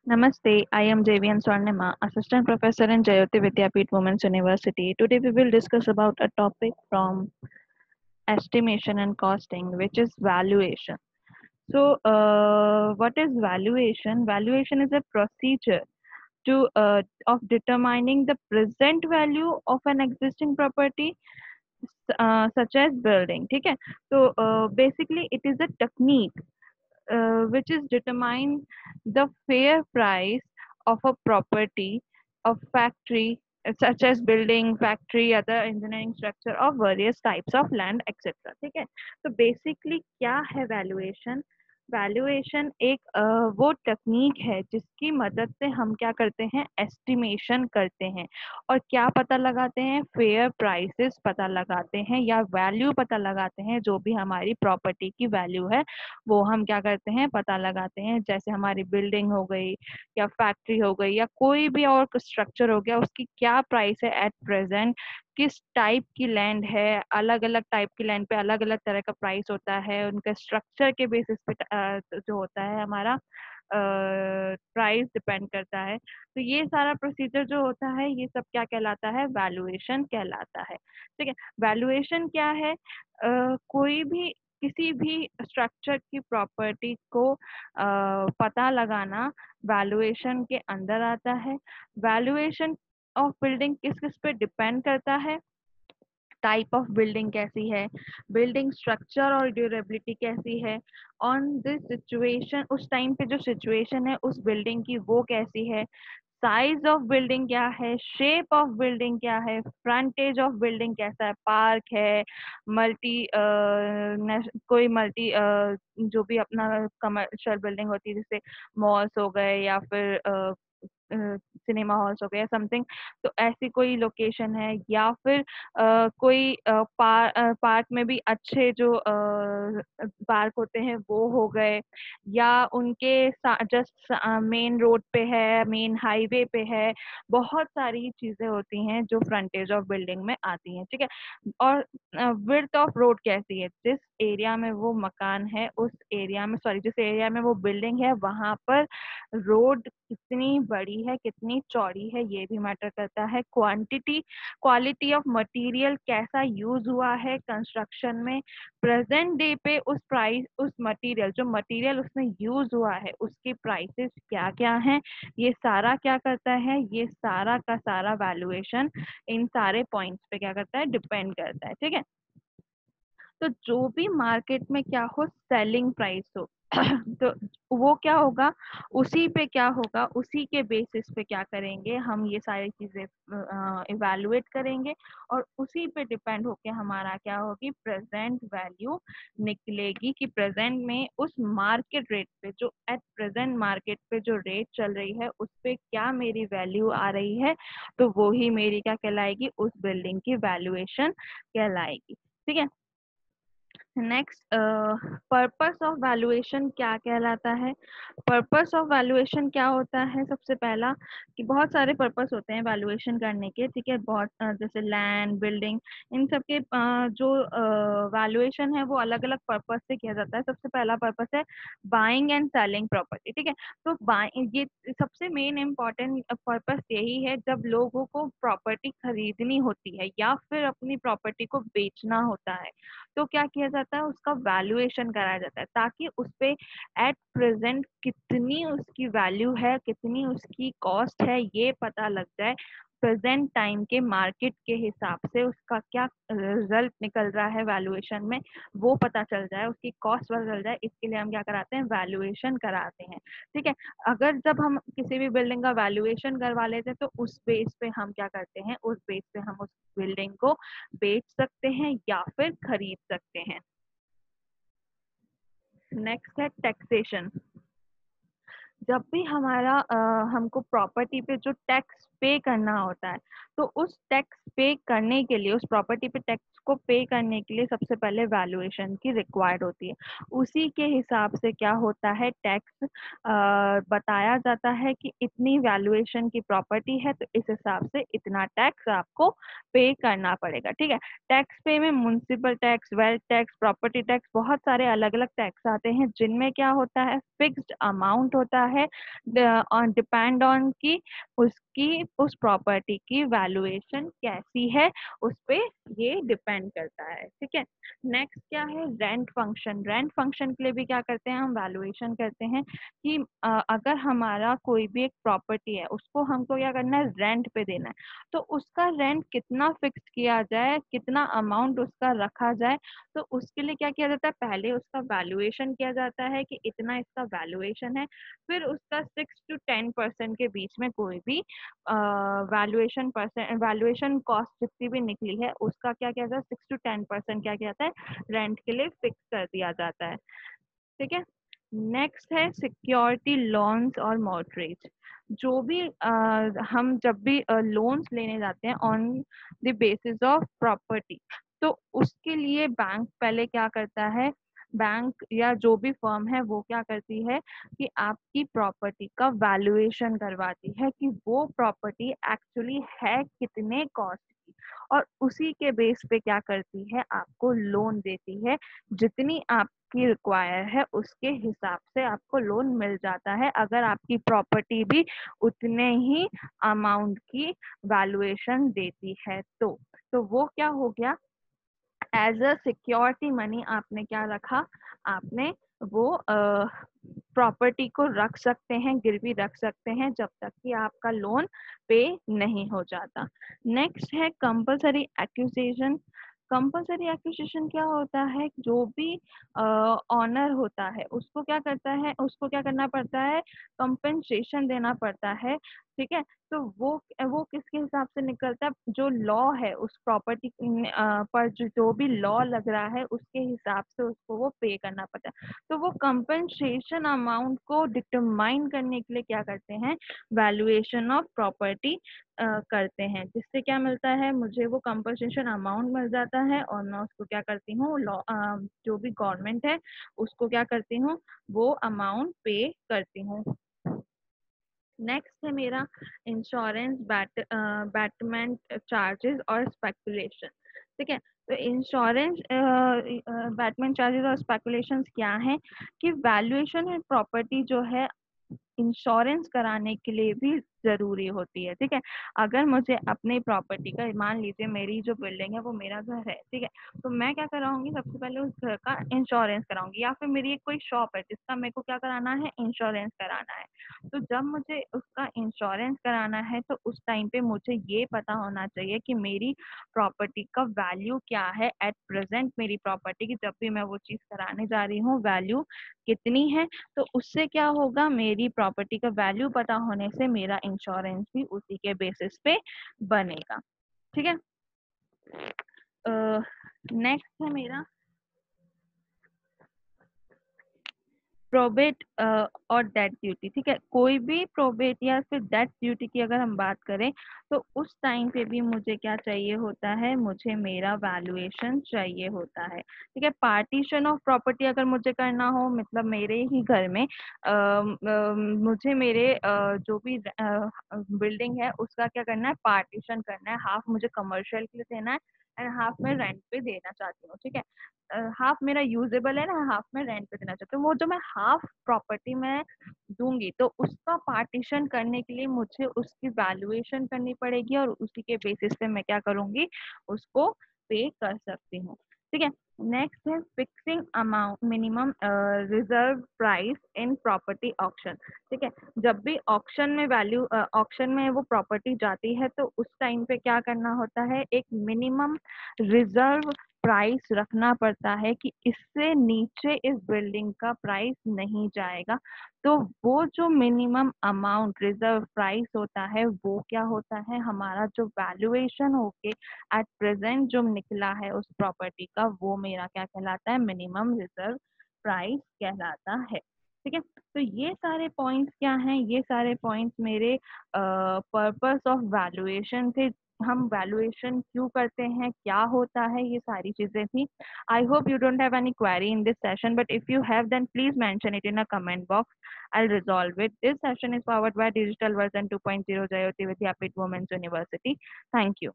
Namaste, I am JVN Swarnima, Assistant Professor in Jayoti Vidyapeeth Women's University. Today we will discuss about a topic from estimation and costing, which is valuation. What is valuation? Valuation is a procedure to of determining the present value of an existing property, such as building. ठीक है? Basically, it is a technique which is determine the fair price of a property of factory, such as building, factory, other engineering structure of various types of land, etc. ठीक है? तो basically क्या है valuation? Valuation एक वो technique है जिसकी मदद से हम क्या करते हैं, एस्टिमेशन करते हैं और क्या पता लगाते हैं, फेयर प्राइसेस पता लगाते हैं या वैल्यू पता लगाते हैं। जो भी हमारी प्रॉपर्टी की वैल्यू है वो हम क्या करते हैं, पता लगाते हैं। जैसे हमारी बिल्डिंग हो गई या फैक्ट्री हो गई या कोई भी और स्ट्रक्चर हो गया, उसकी क्या प्राइस है एट प्रेजेंट, किस टाइप की लैंड है। अलग अलग टाइप की लैंड पे अलग अलग तरह का प्राइस होता है, उनके स्ट्रक्चर के बेसिस पे जो होता है हमारा प्राइस डिपेंड करता है। तो ये सारा प्रोसीजर जो होता है, ये सब क्या कहलाता है, वैल्यूएशन कहलाता है। ठीक है? वैल्यूएशन क्या है? कोई भी किसी भी स्ट्रक्चर की प्रॉपर्टी को पता लगाना वैल्यूएशन के अंदर आता है। वैल्यूएशन ऑफ बिल्डिंग किस किस पे डिपेंड करता है, टाइप ऑफ बिल्डिंग कैसी है, बिल्डिंग स्ट्रक्चर और ड्यूरेबिलिटी कैसी है, ऑन दिस सिचुएशन, उस टाइम पे जो सिचुएशन है उस बिल्डिंग की वो कैसी है, साइज ऑफ बिल्डिंग क्या है, शेप ऑफ बिल्डिंग क्या है, फ्रंटेज ऑफ बिल्डिंग कैसा है, पार्क है, मल्टी कोई मल्टी जो भी अपना कमर्शियल बिल्डिंग होती है, जैसे मॉल्स हो गए या फिर सिनेमा हॉल्स हो गए समथिंग। तो ऐसी कोई लोकेशन है या फिर कोई पार्क में भी अच्छे जो पार्क होते हैं वो हो गए, या उनके जस्ट मेन रोड पे है, मेन हाईवे पे है। बहुत सारी चीजें होती हैं जो फ्रंटेज ऑफ बिल्डिंग में आती हैं। ठीक है? और विड्थ ऑफ रोड कैसी है, जिस एरिया में वो मकान है उस एरिया में, सॉरी, जिस एरिया में वो बिल्डिंग है वहां पर रोड कितनी बड़ी है, कितनी चौड़ी है, ये भी मैटर करता है। क्वालिटी ऑफ मटेरियल कैसा यूज हुआ है कंस्ट्रक्शन में, प्रेजेंट डे पे उस प्राइस, उस मटेरियल, जो मटेरियल उसमें यूज हुआ है उसके प्राइसेस क्या क्या हैं, ये सारा क्या करता है, ये सारा का सारा वैल्यूएशन इन सारे पॉइंट्स पे क्या करता है, डिपेंड करता है। ठीक है? तो जो भी मार्केट में क्या हो, सेलिंग प्राइस हो तो वो क्या होगा, उसी पे क्या होगा, उसी के बेसिस पे क्या करेंगे हम, ये सारी चीजें इवैल्यूएट करेंगे और उसी पे डिपेंड होके हमारा क्या होगी, प्रेजेंट वैल्यू निकलेगी कि प्रेजेंट में उस मार्केट रेट पे, जो एट प्रेजेंट मार्केट पे जो रेट चल रही है उस पे क्या मेरी वैल्यू आ रही है। तो वो ही मेरी क्या कहलाएगी, उस बिल्डिंग की वैल्यूएशन कहलाएगी। ठीक है? नेक्स्ट, पर्पस ऑफ वैल्यूएशन क्या कहलाता है? पर्पस ऑफ वैल्यूएशन क्या होता है? सबसे पहला कि बहुत सारे पर्पस होते हैं वैल्यूएशन करने के। ठीक है? बहुत जैसे लैंड, बिल्डिंग, इन सब के जो वैल्यूएशन है वो अलग अलग पर्पस से किया जाता है। सबसे पहला पर्पस है बाइंग एंड सेलिंग प्रॉपर्टी। ठीक है? तो बाइंग, ये सबसे मेन इम्पॉर्टेंट पर्पस यही है जब लोगों को प्रॉपर्टी खरीदनी होती है या फिर अपनी प्रॉपर्टी को बेचना होता है, तो क्या किया जाता है, उसका वैल्यूएशन कराया जाता है ताकि उस पे एट प्रेजेंट कितनी उसकी वैल्यू है, कितनी उसकी कॉस्ट है, ये पता लग जाए। प्रेजेंट टाइम के मार्केट के हिसाब से उसका क्या रिजल्ट निकल रहा है वैल्यूएशन में, वो पता चल जाए, उसकी कॉस्ट पता चल जाए। इसके लिए हम क्या कराते हैं, वैल्यूएशन कराते हैं। ठीक है? अगर जब हम किसी भी बिल्डिंग का वैल्यूएशन करवा लेते हैं तो उस बेस पे हम क्या करते हैं, उस बेस पे हम उस बिल्डिंग को बेच सकते हैं या फिर खरीद सकते हैं। नेक्स्ट है टैक्सेशन। जब भी हमारा हमको प्रॉपर्टी पे जो टैक्स पे करना होता है, तो उस टैक्स पे करने के लिए, उस प्रॉपर्टी पे टैक्स को पे करने के लिए सबसे पहले वैल्यूएशन की रिक्वायर्ड होती है। उसी के हिसाब से क्या होता है, टैक्स बताया जाता है कि इतनी वैल्यूएशन की प्रॉपर्टी है तो इस हिसाब से इतना टैक्स आपको पे करना पड़ेगा। ठीक है? टैक्स पे में municipal tax, wealth tax, property tax, बहुत सारे अलग अलग टैक्स आते हैं जिनमें क्या होता है, फिक्स्ड अमाउंट होता है डिपेंड ऑन कि उसकी उस प्रॉपर्टी की वैल्यूएशन कैसी है, उस पे ये डिपेंड करता है। ठीक है, नेक्स्ट क्या है, रेंट फंक्शन। रेंट फंक्शन के लिए भी क्या करते हैं, हम वैल्यूएशन करते हैं कि अगर हमारा कोई भी एक प्रॉपर्टी है उसको हमको क्या करना है, रेंट पे देना है, तो उसका रेंट कितना फिक्स किया जाए, कितना अमाउंट उसका रखा जाए, तो उसके लिए क्या किया जाता है, पहले उसका वैल्यूएशन किया जाता है कि इतना इसका वैल्यूएशन है, फिर उसका 6 to 10% के बीच में कोई भी वैल्यूएशन कॉस्ट जितनी भी निकली है उसका क्या किया जाता है, 6 to 10% क्या किया जाता है, रेंट के लिए फिक्स कर दिया जाता है। ठीक है, नेक्स्ट है सिक्योरिटी लोन्स और मॉर्टगेज। जो भी हम जब भी लोन्स लेने जाते हैं on the basis of property, तो उसके लिए बैंक पहले क्या करता है, बैंक या जो भी फर्म है वो क्या करती है कि आपकी प्रॉपर्टी का वैल्यूएशन करवाती है कि वो प्रॉपर्टी एक्चुअली है कितने कॉस्ट की, और उसी के बेस पे क्या करती है, आपको लोन देती है, जितनी आपकी रिक्वायर है उसके हिसाब से आपको लोन मिल जाता है, अगर आपकी प्रॉपर्टी भी उतने ही अमाउंट की वैल्यूएशन देती है तो वो क्या हो गया, एज अ सिक्योरिटी मनी आपने क्या रखा, आपने वो प्रॉपर्टी को रख सकते हैं, गिरवी रख सकते हैं जब तक कि आपका लोन पे नहीं हो जाता। नेक्स्ट है कंपलसरी एक्विजिशन। कंपलसरी एक्विजिशन क्या होता है, जो भी ऑनर होता है उसको क्या करता है, उसको क्या करना पड़ता है, कंपनसेशन देना पड़ता है। ठीक है, तो वो किसके हिसाब से निकलता है, जो लॉ है उस प्रॉपर्टी पर जो भी लॉ लग रहा है उसके हिसाब से उसको वो पे करना पड़ता है। तो वो कंपनसेशन अमाउंट को डिटरमाइन करने के लिए क्या करते हैं, वैल्यूएशन ऑफ प्रॉपर्टी करते हैं, जिससे क्या मिलता है, मुझे वो कंपनसेशन अमाउंट मिल जाता है और मैं उसको क्या करती हूँ, लॉ जो भी गवर्नमेंट है उसको क्या करती हूँ, वो अमाउंट पे करती हूँ। नेक्स्ट है मेरा इंश्योरेंस बैटमेंट चार्जेस और स्पेकुलेशन। ठीक है, तो इंश्योरेंस बैटमेंट चार्जेस और स्पेकुलेशन क्या है कि वैल्यूएशन प्रॉपर्टी जो है इंश्योरेंस कराने के लिए भी जरूरी होती है। ठीक है, अगर मुझे अपनी प्रॉपर्टी का, मान लीजिए मेरी जो बिल्डिंग है वो मेरा घर है, ठीक है, तो मैं क्या कराऊंगी, सबसे पहले उस घर का इंश्योरेंस कराऊंगी, या फिर मेरी एक कोई शॉप है जिसका मेरे को क्या कराना है, इंश्योरेंस कराना है। तो जब मुझे उसका इंश्योरेंस कराना है तो उस टाइम पे मुझे ये पता होना चाहिए कि मेरी प्रॉपर्टी का वैल्यू क्या है एट प्रेजेंट, मेरी प्रॉपर्टी की जब भी मैं वो चीज कराने जा रही हूँ वैल्यू कितनी है। तो उससे क्या होगा, मेरी प्रॉपर्टी का वैल्यू पता होने से मेरा इंश्योरेंस भी उसी के बेसिस पे बनेगा। ठीक है, नेक्स्ट है मेरा प्रोबेट और डेट ड्यूटी। ठीक है, कोई भी प्रोबेट या फिर डेट ड्यूटी की अगर हम बात करें तो उस टाइम पे भी मुझे क्या चाहिए होता है, मुझे मेरा वैल्यूएशन चाहिए होता है। ठीक है, पार्टीशन ऑफ प्रॉपर्टी अगर मुझे करना हो, मतलब मेरे ही घर में मुझे मेरे जो भी बिल्डिंग है उसका क्या करना है, पार्टीशन करना है, हाफ मुझे कमर्शियल के लिए देना है एंड हाफ मैं रेंट पे देना चाहती हूँ। ठीक है, हाफ मेरा यूजेबल है ना, हाफ में रेंट पे देना चाहती हूँ। वो जो मैं हाफ प्रॉपर्टी में दूंगी तो उसका पार्टीशन करने के लिए मुझे उसकी वैल्यूएशन करनी पड़ेगी और उसी के बेसिस पे मैं क्या करूंगी, उसको पे कर सकती हूँ। ठीक है, नेक्स्ट है fixing amount minimum reserve price in property auction. ठीक है, जब भी ऑक्शन में ऑक्शन में वो प्रॉपर्टी जाती है तो उस टाइम पे क्या करना होता है, एक मिनिमम रिजर्व प्राइस रखना पड़ता है कि इससे नीचे इस बिल्डिंग का प्राइस नहीं जाएगा। तो वो जो मिनिमम अमाउंट रिजर्व प्राइस होता है वो क्या होता है, हमारा जो वैल्यूएशन होके एट प्रेजेंट जो निकला है उस प्रॉपर्टी का, वो मेरा क्या कहलाता है, मिनिमम रिजर्व प्राइस कहलाता है। ठीक है, तो ये सारे पॉइंट्स क्या हैं, ये सारे पॉइंट्स मेरे पर्पस ऑफ वैल्यूएशन थे। हम वैल्यूएशन क्यों करते हैं, क्या होता है, ये सारी चीजें थी। I hope you don't have any query in this session, but if you have then please mention it in a comment box. I'll resolve it. This session is powered by Digital Version 2.0 Jayoti Vidyapeeth Women's University. Thank you.